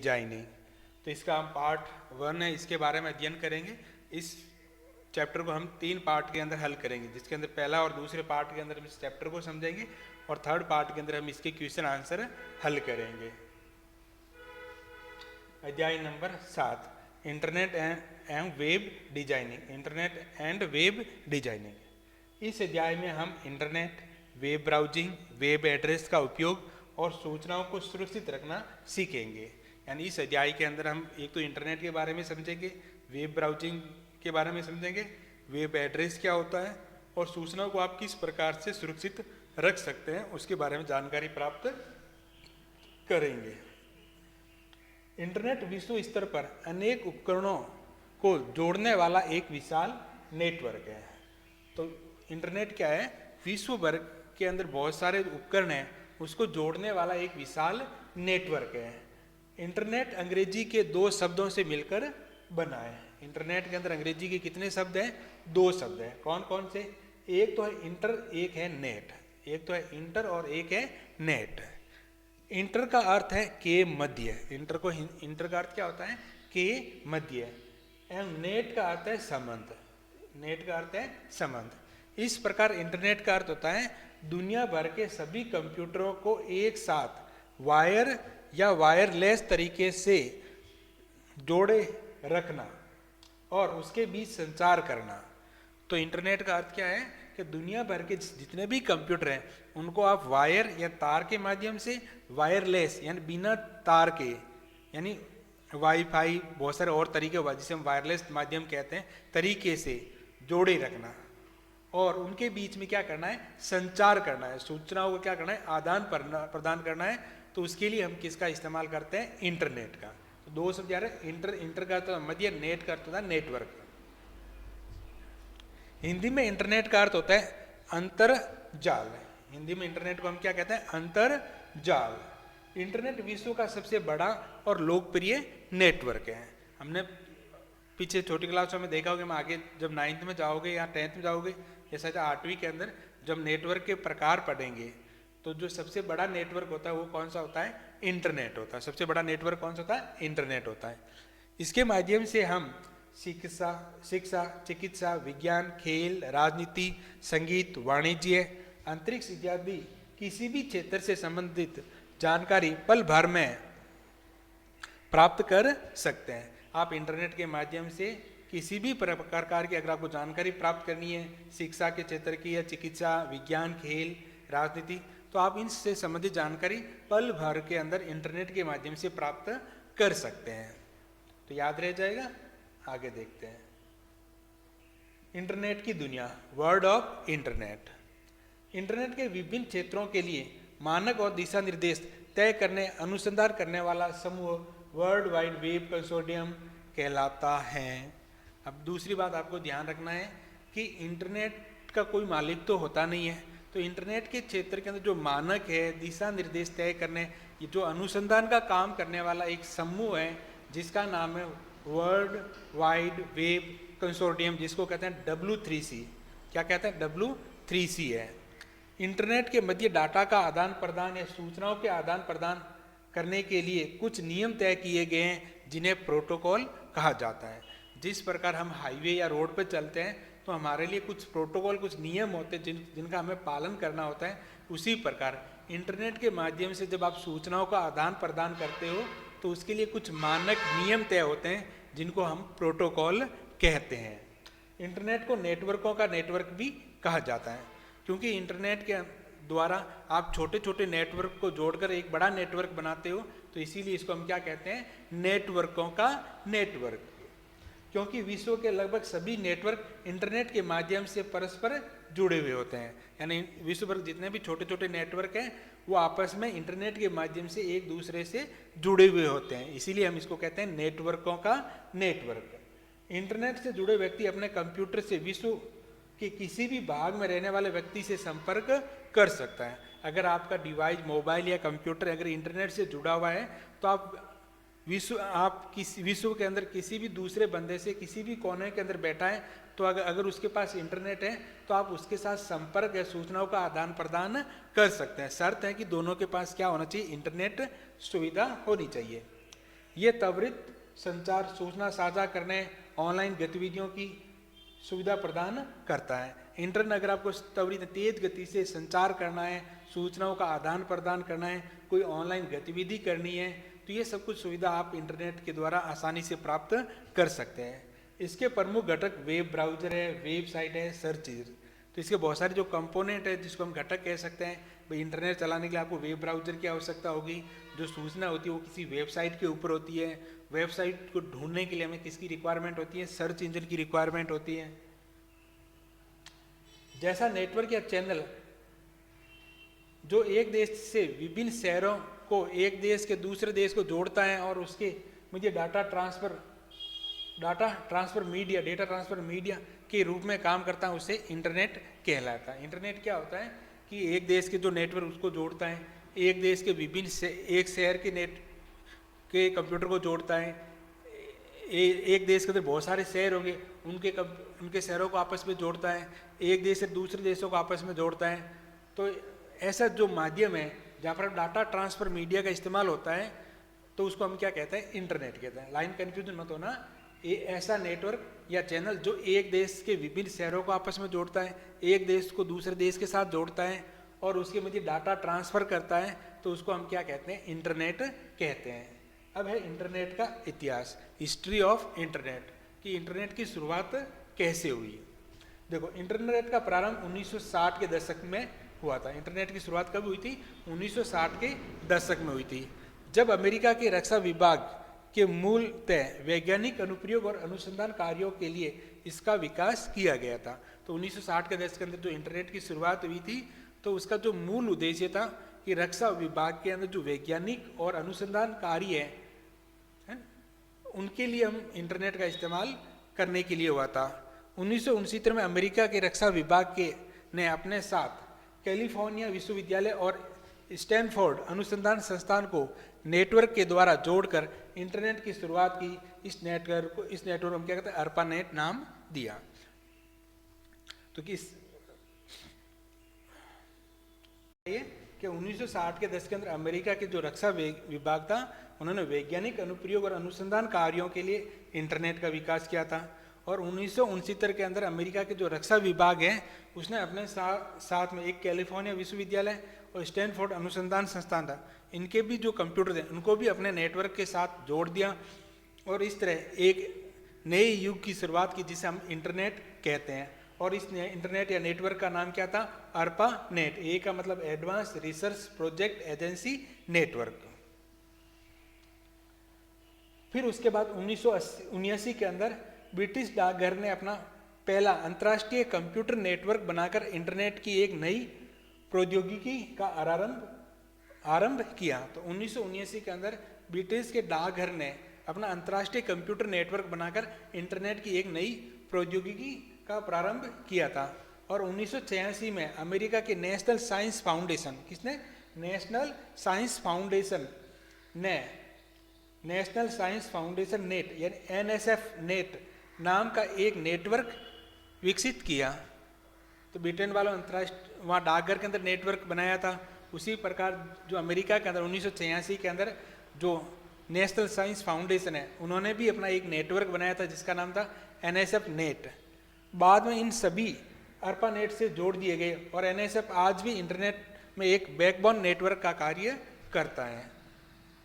Designing. तो इसका हम पार्ट 1 है, इसके बारे में अध्ययन करेंगे। इस चैप्टर को हम 3 पार्ट के अंदर हल करेंगे, जिसके अंदर पहला और दूसरे पार्ट के अंदर हम इस चैप्टर को समझेंगे और थर्ड पार्ट के अंदर हम इसके क्वेश्चन आंसर हल करेंगे। अध्याय number 7, internet and web designing. Internet and web designing. इस अध्याय में हम internet, web browsing, web address का उपयोग और सूचनाओं को सुरक्षित रखना सीखेंगे। यानी इस अध्याय के अंदर हम एक तो इंटरनेट के बारे में समझेंगे, वेब ब्राउजिंग के बारे में समझेंगे, वेब एड्रेस क्या होता है और सूचनाओं को आप किस प्रकार से सुरक्षित रख सकते हैं उसके बारे में जानकारी प्राप्त करेंगे। इंटरनेट विश्व स्तर पर अनेक उपकरणों को जोड़ने वाला एक विशाल नेटवर्क है। तो इंटरनेट क्या है? विश्व भर के अंदर बहुत सारे उपकरण हैं, उसको जोड़ने वाला एक विशाल नेटवर्क है। इंटरनेट अंग्रेजी के 2 शब्दों से मिलकर बना है। इंटरनेट के अंदर अंग्रेजी के कितने शब्द हैं? 2 शब्द हैं। कौन कौन से? एक तो है इंटर, एक है नेट। एक तो है इंटर और एक है नेट। इंटर का अर्थ है के मध्य। इंटर का अर्थ क्या होता है? के मध्य। एवं नेट का अर्थ है संबंध। नेट का अर्थ है संबंध। इस प्रकार इंटरनेट का अर्थ होता है दुनिया भर के सभी कंप्यूटरों को एक साथ वायर या वायरलेस तरीके से जोड़े रखना और उसके बीच संचार करना। तो इंटरनेट का अर्थ क्या है कि दुनिया भर के जितने भी कंप्यूटर हैं उनको आप वायर या तार के माध्यम से, वायरलेस यानी बिना तार के, यानी वाईफाई, बहुत सारे और तरीके हुआ जिसे हम वायरलेस माध्यम कहते हैं, तरीके से जोड़े रखना और उनके बीच में क्या करना है? संचार करना है। सूचनाओं को क्या करना है? आदान प्रदान करना है। तो उसके लिए हम किसका इस्तेमाल करते हैं? इंटरनेट का। तो 2 शब्द यार, इंटर का तो मध्य, नेट का अर्थ होता है नेटवर्क। हिंदी में इंटरनेट का अर्थ होता है अंतरजाल। हिंदी में इंटरनेट को हम क्या कहते हैं? अंतरजाल। इंटरनेट विश्व का सबसे बड़ा और लोकप्रिय नेटवर्क है। हमने पीछे छोटी क्लासों में देखा होगा, मैं आगे जब 9th में जाओगे या 10th में जाओगे या शायद 8वीं के अंदर जब नेटवर्क के प्रकार पढ़ेंगे तो जो सबसे बड़ा नेटवर्क होता है वो कौन सा होता है? इंटरनेट होता है। सबसे बड़ा नेटवर्क कौन सा होता है? इंटरनेट होता है। इसके माध्यम से हम शिक्षा, चिकित्सा, विज्ञान, खेल, राजनीति, संगीत, वाणिज्य, अंतरिक्ष इत्यादि किसी भी क्षेत्र से संबंधित जानकारी पल भर में प्राप्त कर सकते हैं। आप इंटरनेट के माध्यम से किसी भी प्रकार की अगर आपको जानकारी प्राप्त करनी है, शिक्षा के क्षेत्र की या चिकित्सा, विज्ञान, खेल, राजनीति, तो आप इनसे संबंधित जानकारी पल भर के अंदर इंटरनेट के माध्यम से प्राप्त कर सकते हैं। तो याद रह जाएगा। आगे देखते हैं। इंटरनेट की दुनिया, वर्ल्ड ऑफ इंटरनेट। इंटरनेट के विभिन्न क्षेत्रों के लिए मानक और दिशा निर्देश तय करने, अनुसंधान करने वाला समूह वर्ल्ड वाइड वेब कंसोर्टियम कहलाता है। अब दूसरी बात आपको ध्यान रखना है कि इंटरनेट का कोई मालिक तो होता नहीं है। तो इंटरनेट के क्षेत्र के अंदर जो मानक है, दिशा निर्देश तय करने, ये जो अनुसंधान का काम करने वाला एक समूह है जिसका नाम है वर्ल्ड वाइड वेब कंसोर्टियम, जिसको कहते हैं W3C। क्या कहते हैं? W3C है। इंटरनेट के मध्य डाटा का आदान प्रदान या सूचनाओं के आदान प्रदान करने के लिए कुछ नियम तय किए गए हैं जिन्हें प्रोटोकॉल कहा जाता है। जिस प्रकार हम हाईवे या रोड पर चलते हैं तो हमारे लिए कुछ प्रोटोकॉल, कुछ नियम होते हैं जिनका हमें पालन करना होता है। उसी प्रकार इंटरनेट के माध्यम से जब आप सूचनाओं का आदान प्रदान करते हो तो उसके लिए कुछ मानक नियम तय होते हैं जिनको हम प्रोटोकॉल कहते हैं। इंटरनेट को नेटवर्कों का नेटवर्क भी कहा जाता है क्योंकि इंटरनेट के द्वारा आप छोटे छोटे नेटवर्क को जोड़कर एक बड़ा नेटवर्क बनाते हो, तो इसीलिए इसको हम क्या कहते हैं? नेटवर्कों का नेटवर्क। क्योंकि विश्व के लगभग सभी नेटवर्क इंटरनेट के माध्यम से परस्पर जुड़े हुए होते हैं। यानी विश्व भर जितने भी छोटे छोटे नेटवर्क हैं वो आपस में इंटरनेट के माध्यम से एक दूसरे से जुड़े हुए होते हैं, इसीलिए हम इसको कहते हैं नेटवर्कों का नेटवर्क। इंटरनेट से जुड़े व्यक्ति अपने कंप्यूटर से विश्व के किसी भी भाग में रहने वाले व्यक्ति से संपर्क कर सकता है। अगर आपका डिवाइस, मोबाइल या कंप्यूटर अगर इंटरनेट से जुड़ा हुआ है तो आप विश्व के अंदर किसी भी दूसरे बंदे से किसी भी कोने के अंदर बैठा है तो अगर उसके पास इंटरनेट है तो आप उसके साथ संपर्क या सूचनाओं का आदान प्रदान कर सकते हैं। शर्त है कि दोनों के पास क्या होना चाहिए? इंटरनेट सुविधा होनी चाहिए। ये त्वरित संचार, सूचना साझा करने, ऑनलाइन गतिविधियों की सुविधा प्रदान करता है। इंटरनेट अगर आपको त्वरित तेज गति से संचार करना है, सूचनाओं का आदान प्रदान करना है, कोई ऑनलाइन गतिविधि करनी है, तो ये सब कुछ सुविधा आप इंटरनेट के द्वारा आसानी से प्राप्त कर सकते हैं। इसके प्रमुख घटक वेब ब्राउजर है, वेबसाइट है, सर्च इंजन। तो इसके बहुत सारे जो कंपोनेंट है जिसको हम घटक कह सकते हैं। भाई इंटरनेट चलाने के लिए आपको वेब ब्राउजर की आवश्यकता होगी, जो सूचना होती है वो किसी वेबसाइट के ऊपर होती है। वेबसाइट को ढूंढने के लिए हमें किसकी रिक्वायरमेंट होती है? सर्च इंजन की रिक्वायरमेंट होती है। जैसा नेटवर्क या चैनल जो एक देश से विभिन्न शहरों को एक देश के दूसरे देश को जोड़ता है और उसके मुझे डेटा ट्रांसफर मीडिया के रूप में काम करता है, उसे इंटरनेट कहलाता है। इंटरनेट क्या होता है कि एक देश के जो नेटवर्क उसको जोड़ता है, एक देश के विभिन्न एक शहर के कंप्यूटर को जोड़ता है। एक देश के अंदर बहुत सारे शहर होंगे, उनके शहरों को आपस में जोड़ता है, एक देश से दूसरे देशों को आपस में जोड़ता है। तो ऐसा जो माध्यम है जहाँ पर डाटा ट्रांसफर मीडिया का इस्तेमाल होता है, तो उसको हम क्या कहते हैं? इंटरनेट कहते हैं। लाइन कन्फ्यूजन मत होना। ये ऐसा नेटवर्क या चैनल जो एक देश के विभिन्न शहरों को आपस में जोड़ता है, एक देश को दूसरे देश के साथ जोड़ता है और उसके मध्य डाटा ट्रांसफर करता है, तो उसको हम क्या कहते हैं? इंटरनेट कहते हैं। अब है इंटरनेट का इतिहास, हिस्ट्री ऑफ इंटरनेट, कि इंटरनेट की शुरुआत कैसे हुई। देखो, इंटरनेट का प्रारंभ 1960 के दशक में हुआ था। इंटरनेट की शुरुआत कब हुई थी? 1960 के दशक में हुई थी, जब अमेरिका के रक्षा विभाग के मूलतः वैज्ञानिक अनुप्रयोग और अनुसंधान कार्यों के लिए इसका विकास किया गया था। तो 1960 के दशक के अंदर जो इंटरनेट की शुरुआत हुई थी, तो उसका जो मूल उद्देश्य था कि रक्षा विभाग के अंदर जो वैज्ञानिक और अनुसंधान कार्य है उनके लिए हम इंटरनेट का इस्तेमाल करने के लिए हुआ था। 1969 में अमेरिका के रक्षा विभाग ने अपने साथ कैलिफोर्निया विश्वविद्यालय और स्टैनफोर्ड अनुसंधान संस्थान को नेटवर्क के द्वारा जोड़कर इंटरनेट की शुरुआत की। इस नेटवर्क हम क्या कहते हैं? अर्पानेट नाम दिया। तो कि 1960 के दशक के अंदर अमेरिका के जो रक्षा विभाग था, उन्होंने वैज्ञानिक अनुप्रयोग और अनुसंधान कार्यों के लिए इंटरनेट का विकास किया था। और 1969 के अंदर अमेरिका के जो रक्षा विभाग है उसने अपने साथ में एक कैलिफोर्निया विश्वविद्यालय और स्टैनफोर्ड अनुसंधान संस्थान था, इनके भी जो कंप्यूटर थे उनको भी अपने नेटवर्क के साथ जोड़ दिया और इस तरह एक नए युग की शुरुआत की, जिसे हम इंटरनेट कहते हैं। और इस इंटरनेट या नेटवर्क का नाम क्या था? ARPANET। ए का मतलब advance research project agency network. फिर उसके बाद 1979 के अंदर ब्रिटिश डाकघर ने अपना पहला अंतर्राष्ट्रीय कंप्यूटर नेटवर्क बनाकर इंटरनेट की एक नई प्रौद्योगिकी का आरंभ किया। तो 1979 के अंदर ब्रिटिश के डाकघर ने अपना अंतर्राष्ट्रीय कंप्यूटर नेटवर्क बनाकर इंटरनेट की एक नई प्रौद्योगिकी का प्रारंभ किया था। और 1986 में अमेरिका के नेशनल साइंस फाउंडेशन, किसने? नेशनल साइंस फाउंडेशन ने नेशनल साइंस फाउंडेशन नेट यानी NSF नेट नाम का एक नेटवर्क विकसित किया। तो ब्रिटेन वालों अंतर्राष्ट्रीय वहाँ डाकघर के अंदर नेटवर्क बनाया था, उसी प्रकार जो अमेरिका के अंदर 1986 के अंदर जो नेशनल साइंस फाउंडेशन है उन्होंने भी अपना एक नेटवर्क बनाया था जिसका नाम था NSF नेट। बाद में इन सभी ARPANET से जोड़ दिए गए और NSF आज भी इंटरनेट में एक बैकबोन नेटवर्क का कार्य करता है।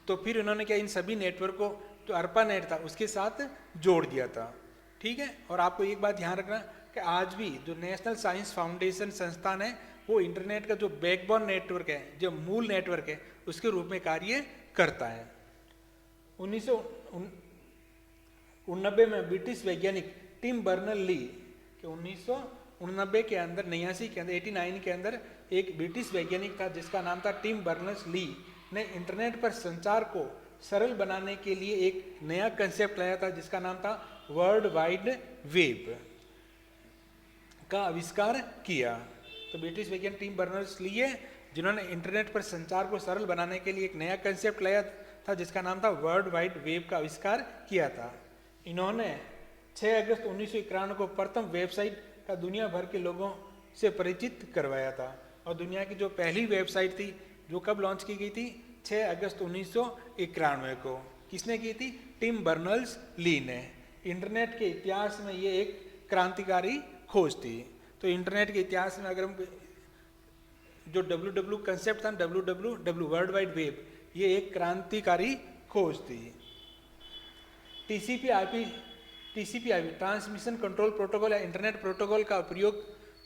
तो फिर उन्होंने क्या, इन सभी नेटवर्क को जो ARPANET था उसके साथ जोड़ दिया था। ठीक है। और आपको एक बात ध्यान रखना कि आज भी जो नेशनल साइंस फाउंडेशन संस्थान है वो इंटरनेट का जो बैकबोन नेटवर्क है, जो मूल नेटवर्क है, उसके रूप में कार्य करता है। 1989 में ब्रिटिश वैज्ञानिक टिम बर्नर ली के 1989 के अंदर 89 के अंदर एक ब्रिटिश वैज्ञानिक था जिसका नाम था टिम बर्नर्स ली ने इंटरनेट पर संचार को सरल बनाने के लिए एक नया कंसेप्ट लाया था जिसका नाम था वर्ल्ड वाइड वेब का आविष्कार किया। तो ब्रिटिश वैज्ञानिक टिम बर्नर्स ली है जिन्होंने इंटरनेट पर संचार को सरल बनाने के लिए एक नया कंसेप्ट लाया था जिसका नाम था वर्ल्ड वाइड वेब का आविष्कार किया था। इन्होंने 6 अगस्त 1991 को प्रथम वेबसाइट का दुनिया भर के लोगों से परिचित करवाया था। और दुनिया की जो पहली वेबसाइट थी जो कब लॉन्च की गई थी? 6 अगस्त 1991 को किसने की थी? टिम बर्नर्स ली ने। इंटरनेट के इतिहास में ये एक क्रांतिकारी खोज थी। तो इंटरनेट के इतिहास में अगर हम जो डब्ल्यू कंसेप्ट था, डब्ल्यू वर्ल्ड वाइड वेब, ये एक क्रांतिकारी खोज थी। टीसीपी/आईपी ट्रांसमिशन कंट्रोल प्रोटोकॉल या इंटरनेट प्रोटोकॉल का उपयोग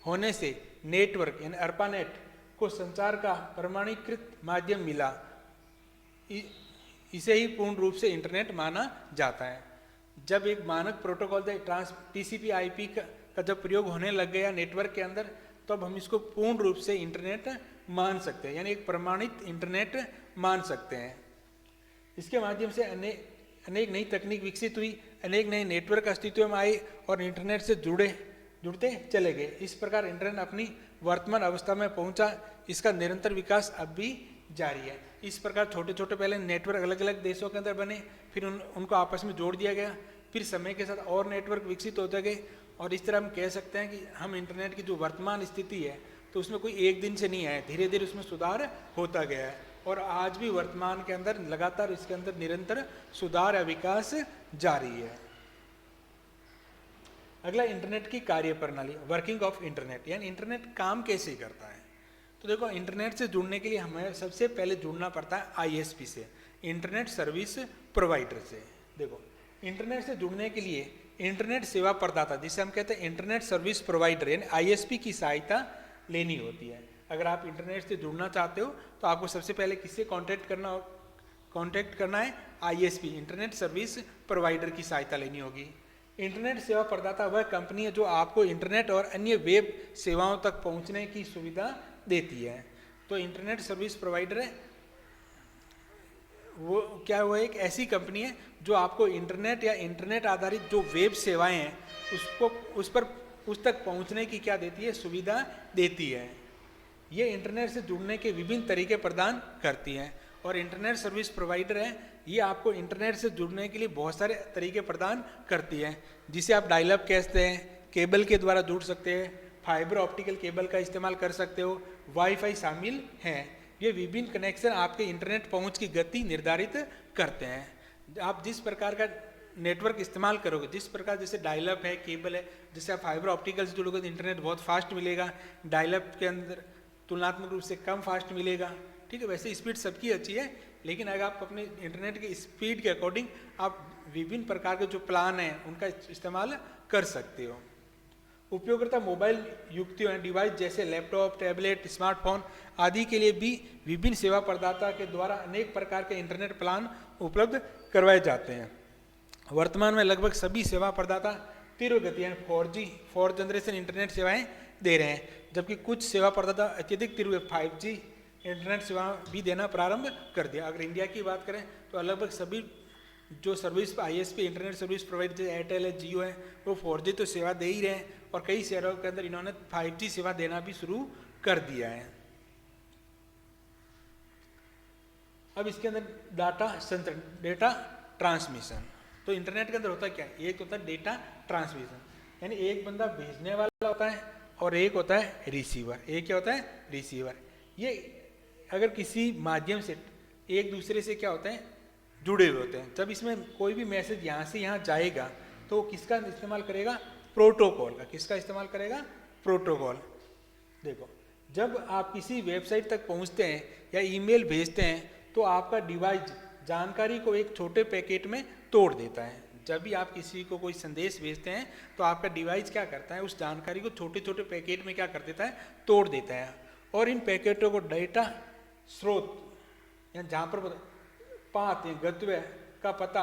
होने से नेटवर्क यानी अर्पानेट को संचार का प्रमाणीकृत माध्यम मिला। इसे ही पूर्ण रूप से इंटरनेट माना जाता है। जब एक मानक प्रोटोकॉल टीसीपी/आईपी का जब प्रयोग होने लग गया नेटवर्क के अंदर, तब हम इसको पूर्ण रूप से इंटरनेट मान सकते हैं, यानी एक प्रमाणित इंटरनेट मान सकते हैं। इसके माध्यम से अनेक नई तकनीक विकसित हुई, अनेक नए नेटवर्क अस्तित्व में आए और इंटरनेट से जुड़ते चले गए। इस प्रकार इंटरनेट अपनी वर्तमान अवस्था में पहुंचा। इसका निरंतर विकास अब भी जारी है। इस प्रकार छोटे छोटे पहले नेटवर्क अलग अलग देशों के अंदर बने, फिर उनको आपस में जोड़ दिया गया, फिर समय के साथ और नेटवर्क विकसित होते गए, और इस तरह हम कह सकते हैं कि हम इंटरनेट की जो वर्तमान स्थिति है, तो उसमें कोई एक दिन से नहीं आया, धीरे धीरे उसमें सुधार होता गया है, और आज भी वर्तमान के अंदर लगातार इसके अंदर निरंतर सुधार या विकास जारी है। अगला इंटरनेट की कार्य प्रणाली, वर्किंग ऑफ इंटरनेट, यानी इंटरनेट काम कैसे करता है। तो देखो, इंटरनेट से जुड़ने के लिए हमें सबसे पहले जुड़ना पड़ता है आईएसपी से, इंटरनेट सर्विस प्रोवाइडर से। देखो, इंटरनेट से जुड़ने के लिए इंटरनेट सेवा प्रदाता, जिसे हम कहते हैं इंटरनेट सर्विस प्रोवाइडर, यानी आईएसपी की सहायता लेनी होती है। अगर आप इंटरनेट से जुड़ना चाहते हो तो आपको सबसे पहले किससे कांटेक्ट करना है? आईएसपी, इंटरनेट सर्विस प्रोवाइडर की सहायता लेनी होगी। इंटरनेट सेवा प्रदाता वह कंपनी है जो आपको इंटरनेट और अन्य वेब सेवाओं तक पहुंचने की सुविधा देती है। तो इंटरनेट सर्विस प्रोवाइडर है वो एक ऐसी कंपनी है जो आपको इंटरनेट या इंटरनेट आधारित जो वेब सेवाएं हैं उस तक पहुंचने की क्या देती है? सुविधा देती है। ये इंटरनेट से जुड़ने के विभिन्न तरीके प्रदान करती हैं, और इंटरनेट सर्विस प्रोवाइडर है ये आपको इंटरनेट से जुड़ने के लिए बहुत सारे तरीके प्रदान करती है, जिसे आप डायल अप कहते हैं, केबल के द्वारा जुड़ सकते हैं, फाइबर ऑप्टिकल केबल का इस्तेमाल कर सकते हो, वाईफाई शामिल हैं। ये विभिन्न कनेक्शन आपके इंटरनेट पहुंच की गति निर्धारित करते हैं। आप जिस प्रकार का नेटवर्क इस्तेमाल करोगे, जिस प्रकार जैसे डायल अप है, केबल है, जैसे आप फाइबर ऑप्टिकल से जुड़ोगे तो इंटरनेट बहुत फास्ट मिलेगा, डायल अप के अंदर तुलनात्मक रूप से कम फास्ट मिलेगा, ठीक है। वैसे स्पीड सबकी अच्छी है, लेकिन अगर आप अपने इंटरनेट के स्पीड के अकॉर्डिंग आप विभिन्न प्रकार के जो प्लान हैं उनका इस्तेमाल कर सकते हो। उपयोगकर्ता मोबाइल युक्तियों डिवाइस जैसे लैपटॉप, टैबलेट, स्मार्टफोन आदि के लिए भी विभिन्न सेवा प्रदाता के द्वारा अनेक प्रकार के इंटरनेट प्लान उपलब्ध करवाए जाते हैं। वर्तमान में लगभग सभी सेवा प्रदाता तीव्र गति यानी 4G 4th जनरेशन इंटरनेट सेवाएं दे रहे हैं, जबकि कुछ सेवा प्रदाता अत्यधिक तीव्र 5G इंटरनेट सेवा भी देना प्रारंभ कर दिया। अगर इंडिया की बात करें तो लगभग सभी जो service ISP internet service provider जैसे एयरटेल है, जियो है, वो 4G तो सेवा दे ही रहे हैं, और कई शहरों के अंदर इन्होंने 5G सेवा देना भी शुरू कर दिया है। अब इसके अंदर डेटा ट्रांसमिशन, तो इंटरनेट के अंदर होता क्या है? एक होता है डेटा ट्रांसमिशन, यानी एक बंदा भेजने वाला होता है और एक होता है रिसीवर। एक क्या होता है? रिसीवर। ये अगर किसी माध्यम से एक दूसरे से क्या होते हैं? जुड़े हुए होते हैं। जब इसमें कोई भी मैसेज यहाँ से यहाँ जाएगा तो किसका इस्तेमाल करेगा? प्रोटोकॉल का। किसका इस्तेमाल करेगा? प्रोटोकॉल। देखो, जब आप किसी वेबसाइट तक पहुँचते हैं या ईमेल भेजते हैं तो आपका डिवाइस जानकारी को एक छोटे पैकेट में तोड़ देता है। जब भी आप किसी को कोई संदेश भेजते हैं तो आपका डिवाइस क्या करता है? उस जानकारी को छोटे छोटे पैकेट में क्या कर देता है? तोड़ देता है, और इन पैकेटों को डेटा स्रोत या जहाँ पर पाथ या गंतव्य का पता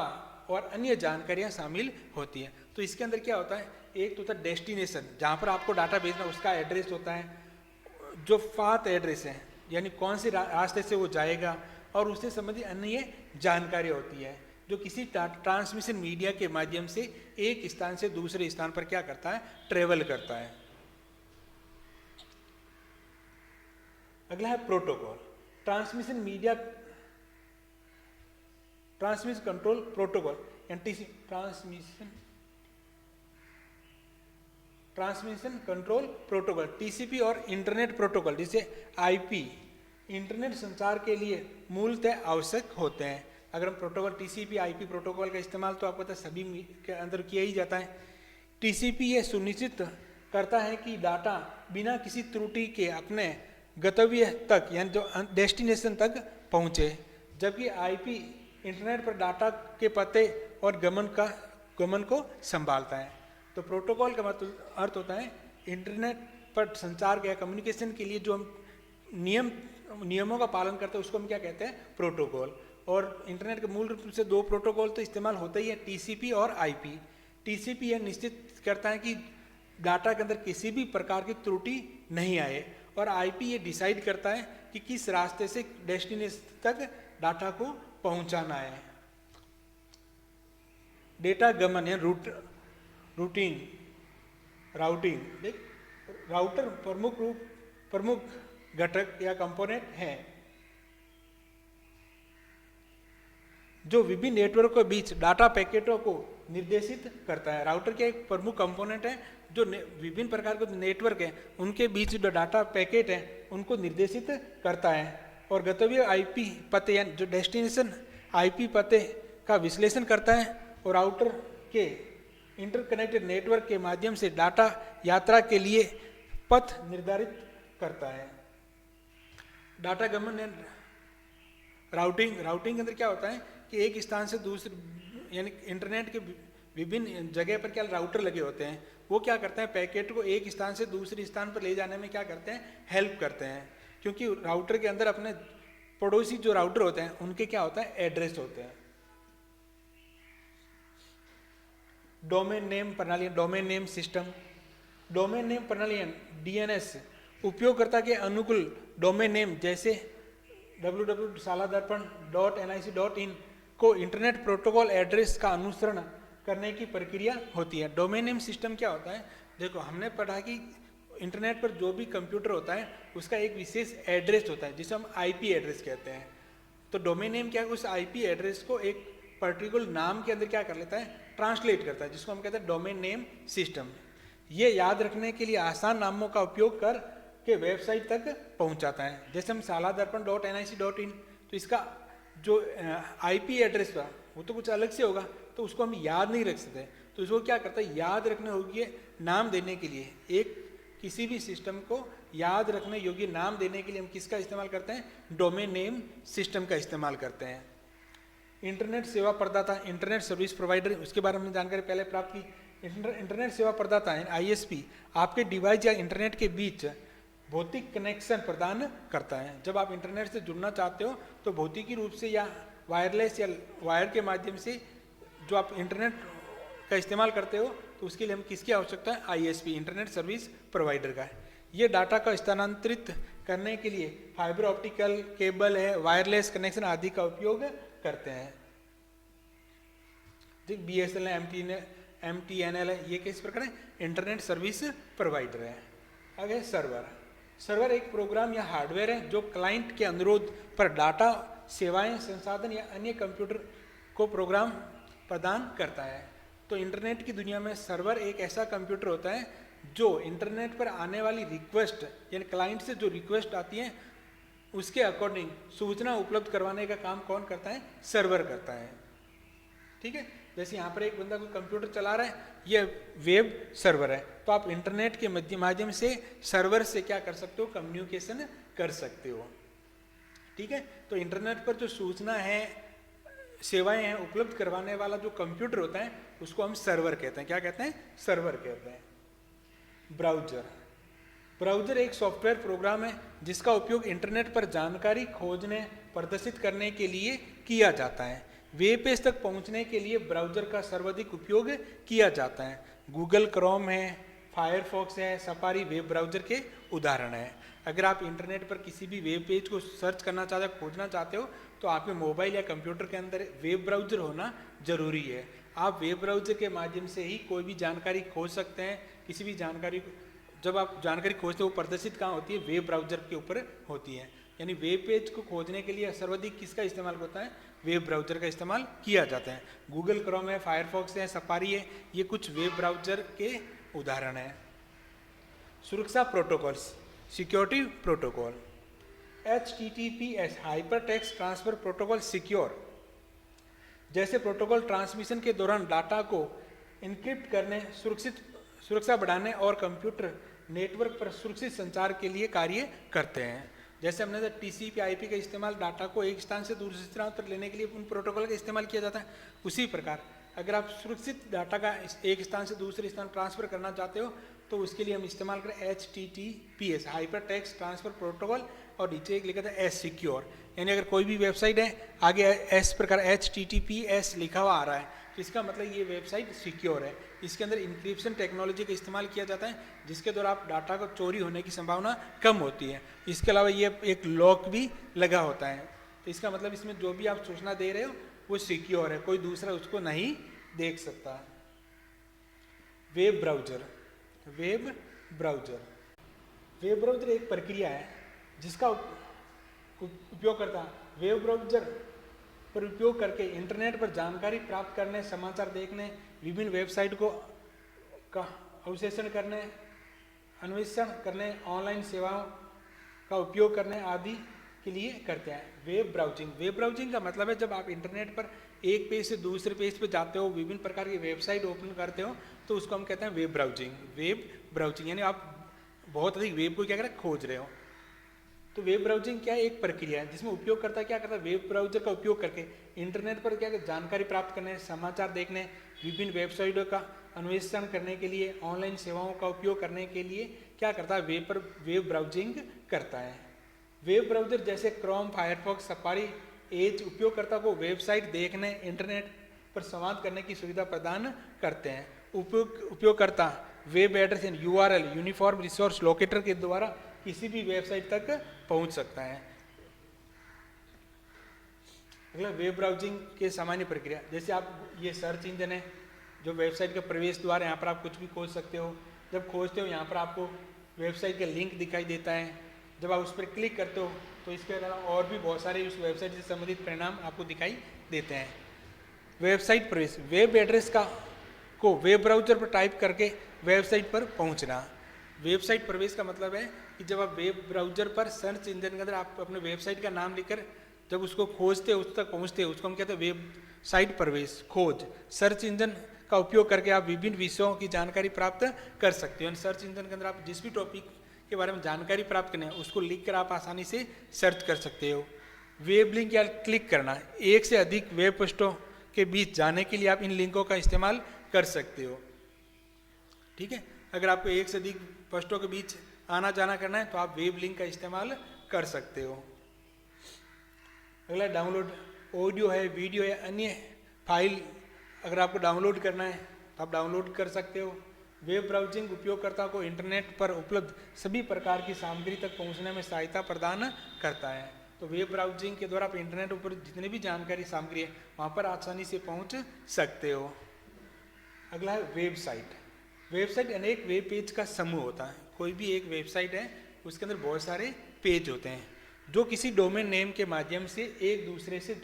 और अन्य जानकारियाँ शामिल होती हैं। तो इसके अंदर क्या होता है? एक तो होता है डेस्टिनेशन, जहाँ पर आपको डाटा भेजना उसका एड्रेस होता है, जो पाथ एड्रेस है यानी कौन से रास्ते से वो जाएगा, और उससे संबंधित अन्य जानकारी होती है जो किसी ट्रांसमिशन मीडिया के माध्यम से एक स्थान से दूसरे स्थान पर क्या करता है? ट्रेवल करता है। अगला है protocol. Transmission control protocol transmission control protocol TCP और इंटरनेट प्रोटोकॉल जिसे आईपी इंटरनेट संचार के लिए मूलतः आवश्यक होते हैं। अगर हम प्रोटोकॉल टीसीपी आईपी प्रोटोकॉल का इस्तेमाल तो आपको पता है सभी के अंदर किया ही जाता है। टीसीपी ये सुनिश्चित करता है कि डाटा बिना किसी त्रुटि के अपने गंतव्य तक यानी जो डेस्टिनेशन तक पहुँचे, जबकि आईपी इंटरनेट पर डाटा के पते और गमन को संभालता है। तो प्रोटोकॉल का मतलब अर्थ होता है इंटरनेट पर संचार या कम्युनिकेशन के लिए जो हम नियमों का पालन करते हैं उसको हम क्या कहते हैं, प्रोटोकॉल। और इंटरनेट के मूल रूप से दो प्रोटोकॉल तो इस्तेमाल होता ही है, टीसीपी और आईपी। टीसीपी यह निश्चित करता है कि डाटा के अंदर किसी भी प्रकार की त्रुटि नहीं आए, और आईपी ये डिसाइड करता है कि किस रास्ते से डेस्टिनेशन तक डाटा को पहुंचाना है। डेटा गमन या राउटिंग देख राउटर प्रमुख घटक या कंपोनेंट है जो विभिन्न नेटवर्क के बीच डाटा पैकेटों को निर्देशित करता है। राउटर के एक प्रमुख कंपोनेंट है जो विभिन्न प्रकार के नेटवर्क है उनके बीच जो डाटा पैकेट है उनको निर्देशित करता है, और गंतव्य आईपी पते यानी जो डेस्टिनेशन आईपी पते का विश्लेषण करता है, और राउटर के इंटरकनेक्टेड नेटवर्क के माध्यम से डाटा यात्रा के लिए पथ निर्धारित करता है। डाटा गमन राउटिंग के अंदर क्या होता है कि एक स्थान से दूसरे यानी इंटरनेट के विभिन्न जगह पर क्या राउटर लगे होते हैं, वो क्या करते हैं पैकेट को एक स्थान से दूसरे स्थान पर ले जाने में क्या करते हैं, हेल्प करते हैं। क्योंकि राउटर के अंदर अपने पड़ोसी जो राउटर होते हैं उनके क्या होता है, एड्रेस होते हैं। डोमेन नेम प्रणाली, domain name system, domain name प्रणाली डीएनएस उपयोगकर्ता के अनुकूल डोमेन नेम जैसे www.saladharpan.nic.in को इंटरनेट प्रोटोकॉल एड्रेस का अनुसरण करने की प्रक्रिया होती है। डोमेन नेम सिस्टम क्या होता है, देखो हमने पढ़ा कि इंटरनेट पर जो भी कंप्यूटर होता है उसका एक विशेष एड्रेस होता है जिसे हम आईपी एड्रेस कहते हैं। तो डोमेन नेम क्या है, उस आईपी एड्रेस को एक पर्टिकुलर नाम के अंदर क्या कर लेता है, ट्रांसलेट करता है, जिसको हम कहते हैं डोमेन नेम सिस्टम। ये याद रखने के लिए आसान नामों का उपयोग कर के वेबसाइट तक पहुंचाता है। जैसे हम saladharpan.nic.in, तो इसका जो आईपी एड्रेस था वो तो कुछ अलग से होगा, तो उसको हम याद नहीं रख सकते, तो इसको क्या करता है, याद रखने योग्य नाम देने के लिए, एक किसी भी सिस्टम को याद रखने योग्य नाम देने के लिए हम किसका इस्तेमाल करते हैं, डोमेन नेम सिस्टम का इस्तेमाल करते हैं। इंटरनेट सेवा प्रदाता, इंटरनेट सर्विस प्रोवाइडर, उसके बारे में जानकारी पहले प्राप्त की। इंटरनेट सेवा प्रदाता आईएसपी आपके डिवाइस या इंटरनेट के बीच भौतिक कनेक्शन प्रदान करता है। जब आप इंटरनेट से जुड़ना चाहते हो तो भौतिकी रूप से या वायरलेस या वायर के माध्यम से जो आप इंटरनेट का इस्तेमाल करते हो, तो उसके लिए हम किसकी आवश्यकता है, आईएसपी इंटरनेट सर्विस प्रोवाइडर का है। ये डाटा का स्थानांतरित करने के लिए फाइबर ऑप्टिकल केबल है, वायरलेस कनेक्शन आदि का उपयोग करते हैं। BSNL MTNL है, ये किस प्रकार है, इंटरनेट सर्विस प्रोवाइडर है। आगे सर्वर एक प्रोग्राम या हार्डवेयर है जो क्लाइंट के अनुरोध पर डाटा, सेवाएं, संसाधन या अन्य कंप्यूटर को प्रोग्राम प्रदान करता है। तो इंटरनेट की दुनिया में सर्वर एक ऐसा कंप्यूटर होता है जो इंटरनेट पर आने वाली रिक्वेस्ट यानी क्लाइंट से जो रिक्वेस्ट आती है उसके अकॉर्डिंग सूचना उपलब्ध करवाने का काम कौन करता है, सर्वर करता है। ठीक है, जैसे यहाँ पर एक बंदा कोई कंप्यूटर चला रहा है, ये वेब सर्वर है, तो आप इंटरनेट के माध्यम से सर्वर से क्या कर सकते हो, कम्युनिकेशन कर सकते हो। ठीक है, तो इंटरनेट पर जो सूचना है, सेवाएं हैं उपलब्ध करवाने वाला जो कंप्यूटर होता है उसको हम सर्वर कहते हैं। क्या कहते हैं, सर्वर कहते हैं। ब्राउजर एक सॉफ्टवेयर प्रोग्राम है जिसका उपयोग इंटरनेट पर जानकारी खोजने, प्रदर्शित करने के लिए किया जाता है। वेब पेज तक पहुंचने के लिए ब्राउजर का सर्वाधिक उपयोग किया जाता है। गूगल क्रोम है, फायरफॉक्स है, सफारी वेब ब्राउजर के उदाहरण है। अगर आप इंटरनेट पर किसी भी वेब पेज को सर्च करना चाहते हो, खोजना चाहते हो, तो आपके मोबाइल या कंप्यूटर के अंदर वेब ब्राउजर होना जरूरी है। आप वेब ब्राउजर के माध्यम से ही कोई भी जानकारी खोज सकते हैं। किसी भी जानकारी को जब आप जानकारी खोजते हो वो प्रदर्शित कहाँ होती है, वेब ब्राउजर के ऊपर होती है। यानी वेब पेज को खोजने के लिए सर्वाधिक किसका इस्तेमाल होता है, वेब ब्राउजर का इस्तेमाल किया जाता है। गूगल क्रोम है, फायरफॉक्स है, सफारी है, ये कुछ वेब ब्राउजर के उदाहरण हैं। सुरक्षा protocols, security protocol, HTTPS hyper text transfer protocol secure जैसे प्रोटोकॉल ट्रांसमिशन के दौरान डाटा को इनक्रिप्ट करने, सुरक्षा बढ़ाने और कंप्यूटर नेटवर्क पर सुरक्षित संचार के लिए कार्य करते हैं। जैसे हमने टीसीपी आईपी का इस्तेमाल डाटा को एक स्थान से दूसरे स्थान पर लेने के लिए उन प्रोटोकॉल का इस्तेमाल किया जाता है। उसी प्रकार अगर आप सुरक्षित डाटा का एक स्थान से दूसरे स्थान ट्रांसफर करना चाहते हो तो उसके लिए हम इस्तेमाल करें HTTPS, hyper text transfer protocol, और नीचे एक लिखा था S सिक्योर। यानी अगर कोई भी वेबसाइट है आगे इस प्रकार HTTPS लिखा हुआ आ रहा है तो इसका मतलब ये वेबसाइट सिक्योर है। इसके अंदर इंक्रिप्शन टेक्नोलॉजी का इस्तेमाल किया जाता है जिसके द्वारा आप डाटा को चोरी होने की संभावना कम होती है। इसके अलावा ये एक लॉक भी लगा होता है, तो इसका मतलब इसमें जो भी आप सूचना दे रहे हो वो सिक्योर है, कोई दूसरा उसको नहीं देख सकता। Web browser, web browser, web browser एक प्रक्रिया है जिसका उपयोगकर्ता वेब ब्राउजर पर उपयोग करके इंटरनेट पर जानकारी प्राप्त करने, समाचार देखने, विभिन्न वेबसाइट को का अवशेषण करने, अन्वेषण करने, ऑनलाइन सेवाओं का उपयोग करने आदि के लिए करते हैं। वेब ब्राउजिंग, वेब ब्राउजिंग का मतलब है जब आप इंटरनेट पर एक पेज से दूसरे पेज पर जाते हो, विभिन्न प्रकार की वेबसाइट ओपन करते हो तो उसको हम कहते हैं वेब ब्राउजिंग। वेब ब्राउजिंग यानी आप बहुत अधिक वेब को क्या करें, खोज रहे हो। तो वेब ब्राउजिंग क्या है, एक प्रक्रिया है जिसमें उपयोगकर्ता क्या करता है, वेब ब्राउजर का उपयोग करके इंटरनेट पर क्या जानकारी प्राप्त करने, समाचार देखने, विभिन्न वेबसाइटों का अन्वेषण करने के लिए, ऑनलाइन सेवाओं का उपयोग करने के लिए क्या करता है, वेब ब्राउजिंग करता है। वेब ब्राउजर जैसे क्रोम, फायरफॉक्स, सफारी, एज उपयोगकर्ता को वेबसाइट देखने, इंटरनेट पर संवाद करने की सुविधा प्रदान करते हैं। उपयोगकर्ता वेब एड्रेस यानी URL, यूनिफॉर्म रिसोर्स लोकेटर के द्वारा किसी भी वेबसाइट तक पहुंच सकता है। अगला वेब ब्राउजिंग के सामान्य प्रक्रिया, जैसे आप ये सर्च इंजन है जो वेबसाइट का प्रवेश द्वार है, यहाँ पर आप कुछ भी खोज सकते हो। जब खोजते हो यहाँ पर आपको वेबसाइट का लिंक दिखाई देता है, जब आप उस पर क्लिक करते हो तो इसके अलावा और भी बहुत सारे उस वेबसाइट से संबंधित परिणाम आपको दिखाई देते हैं। वेबसाइट प्रवेश, वेब एड्रेस को वेब ब्राउजर पर टाइप करके वेबसाइट पर पहुंचना। वेबसाइट प्रवेश का मतलब है कि जब आप वेब ब्राउजर पर सर्च इंजन के अंदर आप अपने वेबसाइट का नाम लिखकर जब उसको खोजते हो, उस तक पहुंचते हो, उसको हम कहते हैं वेबसाइट प्रवेश, खोज। सर्च इंजन का उपयोग करके आप विभिन्न विषयों की जानकारी प्राप्त कर सकते हो। सर्च इंजन के अंदर आप जिस भी टॉपिक के बारे में जानकारी प्राप्त करनी है उसको लिखकर आप आसानी से सर्च कर सकते हो। वेब लिंक या क्लिक करना, एक से अधिक वेब पृष्ठों के बीच जाने के लिए आप इन लिंकों का इस्तेमाल कर सकते हो। ठीक है, अगर आपको एक से अधिक पृष्ठों के बीच आना जाना करना है तो आप वेब लिंक का इस्तेमाल कर सकते हो। अगला डाउनलोड, ऑडियो है, वीडियो है, अन्य फाइल अगर आपको डाउनलोड करना है तो आप डाउनलोड कर सकते हो। वेब ब्राउजिंग उपयोगकर्ता को इंटरनेट पर उपलब्ध सभी प्रकार की सामग्री तक पहुंचने में सहायता प्रदान करता है। तो वेब ब्राउजिंग के द्वारा आप इंटरनेट पर जितनी भी जानकारी सामग्री है वहाँ पर आसानी से पहुँच सकते हो। अगला है वेबसाइट। वेबसाइट अनेक वेब पेज का समूह होता है। कोई भी एक वेबसाइट है उसके अंदर बहुत सारे पेज होते हैं जो किसी डोमेन नेम के माध्यम से एक दूसरे से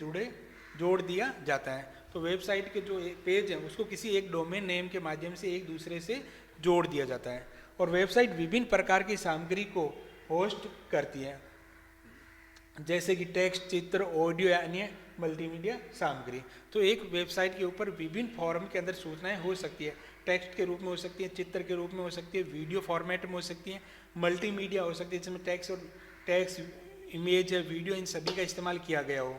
जोड़ दिया जाता है। तो वेबसाइट के जो पेज हैं उसको किसी एक डोमेन नेम के माध्यम से एक दूसरे से जोड़ दिया जाता है। और वेबसाइट विभिन्न प्रकार की सामग्री को होस्ट करती है जैसे कि टेक्स्ट, चित्र, ऑडियो या अन्य मल्टीमीडिया सामग्री। तो एक वेबसाइट के ऊपर विभिन्न फॉर्म के अंदर सूचनाएं हो सकती है, टेक्स्ट के रूप में हो सकती है, चित्र के रूप में हो सकती है, वीडियो फॉर्मेट में हो सकती है, मल्टीमीडिया हो सकती है जिसमें टेक्स्ट, इमेज या वीडियो इन सभी का इस्तेमाल किया गया हो।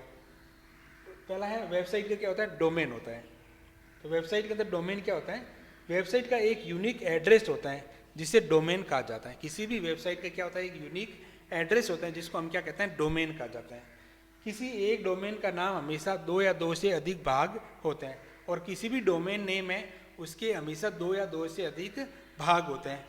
पहला है वेबसाइट का क्या होता है, डोमेन होता है। तो वेबसाइट के अंदर डोमेन क्या होता है, वेबसाइट का एक यूनिक एड्रेस होता है जिसे डोमेन कहा जाता है। किसी भी वेबसाइट का क्या होता है, एक यूनिक एड्रेस होता है जिसको हम क्या कहते हैं, डोमेन कहा जाता है। किसी एक डोमेन का नाम हमेशा 2 या 2 से अधिक भाग होते हैं और किसी भी डोमेन नेम है उसके हमेशा 2 या 2 से अधिक भाग होते हैं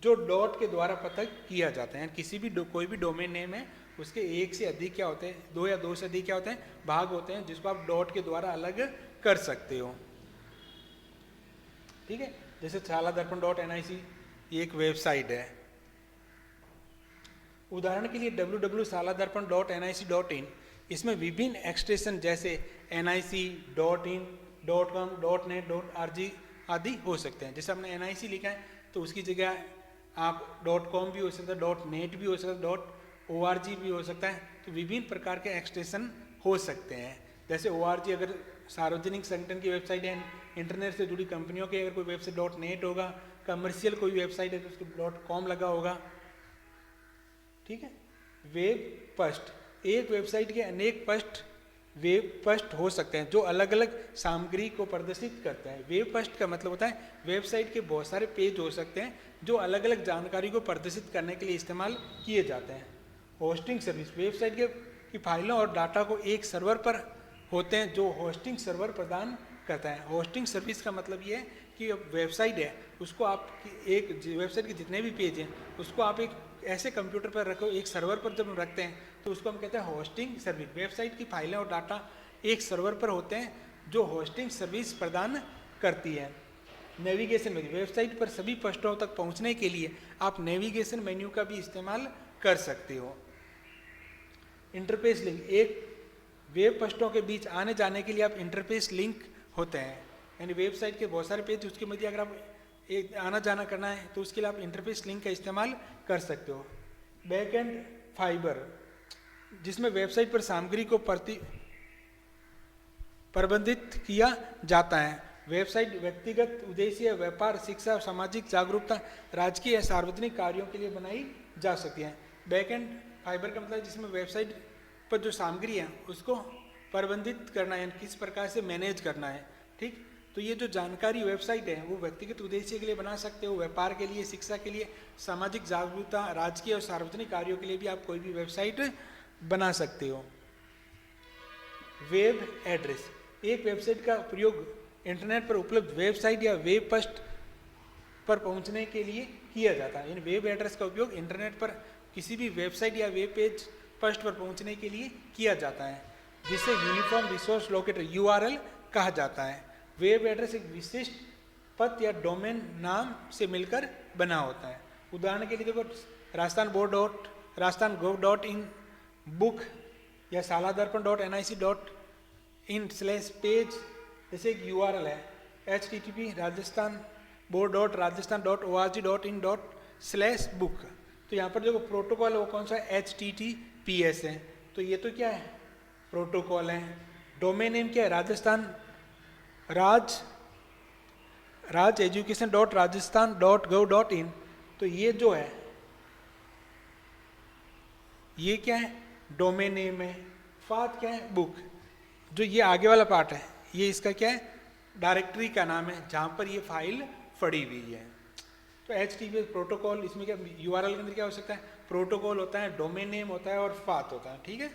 जो डॉट के द्वारा पृथक किया जाता है। किसी भी कोई भी डोमेन नेम है उसके एक से अधिक क्या होते हैं, 2 या 2 से अधिक क्या होते हैं, भाग होते हैं जिसको आप डॉट के द्वारा अलग कर सकते हो। ठीक है, जैसे शालादर्पण.nic ये एक वेबसाइट है। उदाहरण के लिए www.शालादर्पण.nic.in, इसमें विभिन्न एक्सटेंशन जैसे nic.in, .com, .net, .rg आदि हो सकते हैं। जैसे हमने nic लिखा है तो उसकी जगह आप .com भी हो सकता है, .net भी हो सकता है, .org भी हो सकता है। तो विभिन्न प्रकार के एक्सटेंशन हो सकते हैं। जैसे org अगर सार्वजनिक संगठन की वेबसाइट है, इंटरनेट से जुड़ी कंपनियों की अगर कोई वेबसाइट .net होगा, कमर्शियल कोई वेबसाइट है तो उसको .com लगा होगा, ठीक है। वेब पृष्ठ, एक वेबसाइट के अनेक पृष्ठ वेब पृष्ठ हो सकते हैं जो अलग अलग सामग्री को प्रदर्शित करते हैं। वेब पृष्ठ का मतलब होता है वेबसाइट के बहुत सारे पेज हो सकते हैं जो अलग अलग जानकारी को प्रदर्शित करने के लिए इस्तेमाल किए जाते हैं। होस्टिंग सर्विस, वेबसाइट की फाइलों और डाटा को एक सर्वर पर होते हैं जो होस्टिंग सर्वर प्रदान करता है। होस्टिंग सर्विस का मतलब ये है कि वेबसाइट है उसको आप एक वेबसाइट के जितने भी पेज हैं उसको आप एक ऐसे कंप्यूटर पर रखो, एक सर्वर पर जब रखते हैं तो उसको हम कहते हैं होस्टिंग सर्विस। वेबसाइट की फाइलें और डाटा एक सर्वर पर होते हैं जो होस्टिंग सर्विस प्रदान करती है। नेविगेशन मेन्यू, वेबसाइट पर सभी पृष्ठों तक पहुंचने के लिए आप नेविगेशन मेन्यू का भी इस्तेमाल कर सकते हो। इंटरफेस लिंक, एक वेब पृष्ठों के बीच आने जाने के लिए आप इंटरफेस लिंक होते हैं, यानी वेबसाइट के बहुत सारे पेज उसके मध्य अगर आप एक आना जाना करना है तो उसके लिए आप इंटरफेस लिंक का इस्तेमाल कर सकते हो। बैकएंड फाइबर, जिसमें वेबसाइट पर सामग्री को प्रबंधित किया जाता है। वेबसाइट व्यक्तिगत उद्देश्य, व्यापार, शिक्षा, सामाजिक जागरूकता, राजकीय या सार्वजनिक कार्यों के लिए बनाई जा सकती है। बैकएंड फाइबर का मतलब है जिसमें वेबसाइट पर जो सामग्री है उसको प्रबंधित करना है, किस प्रकार से मैनेज करना है, ठीक। तो ये जो जानकारी वेबसाइट है वो व्यक्तिगत उद्देश्य के लिए बना सकते हो, व्यापार के लिए, शिक्षा के लिए, सामाजिक जागरूकता, राजकीय और सार्वजनिक कार्यों के लिए भी आप कोई भी वेबसाइट बना सकते हो। वेब एड्रेस, एक वेबसाइट का प्रयोग इंटरनेट पर उपलब्ध वेबसाइट या वेब पृष्ठ पर पहुंचने के लिए किया जाता है। यानी वेब एड्रेस का उपयोग इंटरनेट पर किसी भी वेबसाइट या वेब पेज पृष्ठ पर पहुंचने के लिए किया जाता है, जिसे यूनिफॉर्म रिसोर्स लोकेटर URL कहा जाता है। वेब एड्रेस एक विशिष्ट पथ या डोमेन नाम से मिलकर बना होता है। उदाहरण के लिए देखो, राजस्थान.gov.in बुक या सालादर्पण.nic.in/पेज जैसे एक URL है। http rajasthan.board.rajasthan.org.in/book, तो यहाँ पर जो प्रोटोकॉल है वो कौन सा है, HTTPS है। तो ये तो क्या है, प्रोटोकॉल है। डोमेन नेम क्या है, राज education.rajasthan.gov.in, तो ये जो है ये क्या है, डोमेन नेम है। फात क्या है, बुक, जो ये आगे वाला पार्ट है ये इसका क्या है, डायरेक्टरी का नाम है जहां पर ये फाइल पड़ी हुई है। तो HTTPS प्रोटोकॉल, इसमें क्या URL के अंदर क्या हो सकता है, प्रोटोकॉल होता है, डोमेन नेम होता है और फात होता है, ठीक है।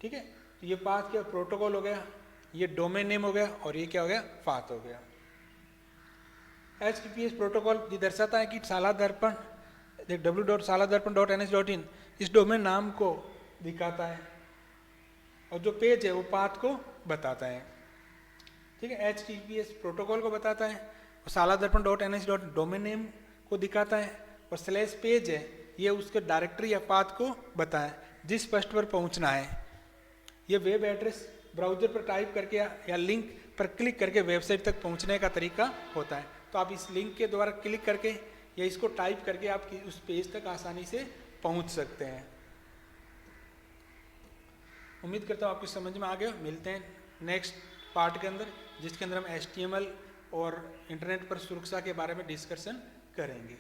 ठीक है, तो ये पाथ क्या, प्रोटोकॉल हो गया, ये डोमेन नेम हो गया और ये क्या हो गया, फात हो गया। HTTPS प्रोटोकॉल ये दर्शाता है कि सालादर्पण www.saladarpan.ns.in इस डोमेन नाम को दिखाता है और जो पेज है वो पाथ को बताता है, ठीक है। HTTPS प्रोटोकॉल को बताता है और सालादर्पण.ns डोमेन नेम को दिखाता है और /पेज है ये उसके डायरेक्टरी या पाथ को बताए जिस पृष्ठ पर पहुंचना है। ये वेब एड्रेस ब्राउजर पर टाइप करके या लिंक पर क्लिक करके वेबसाइट तक पहुंचने का तरीका होता है। तो आप इस लिंक के द्वारा क्लिक करके या इसको टाइप करके आप उस पेज तक आसानी से पहुंच सकते हैं। उम्मीद करता हूँ आपको समझ में आ गया। मिलते हैं नेक्स्ट पार्ट के अंदर जिसके अंदर हम HTML और इंटरनेट पर सुरक्षा के बारे में डिस्कशन करेंगे।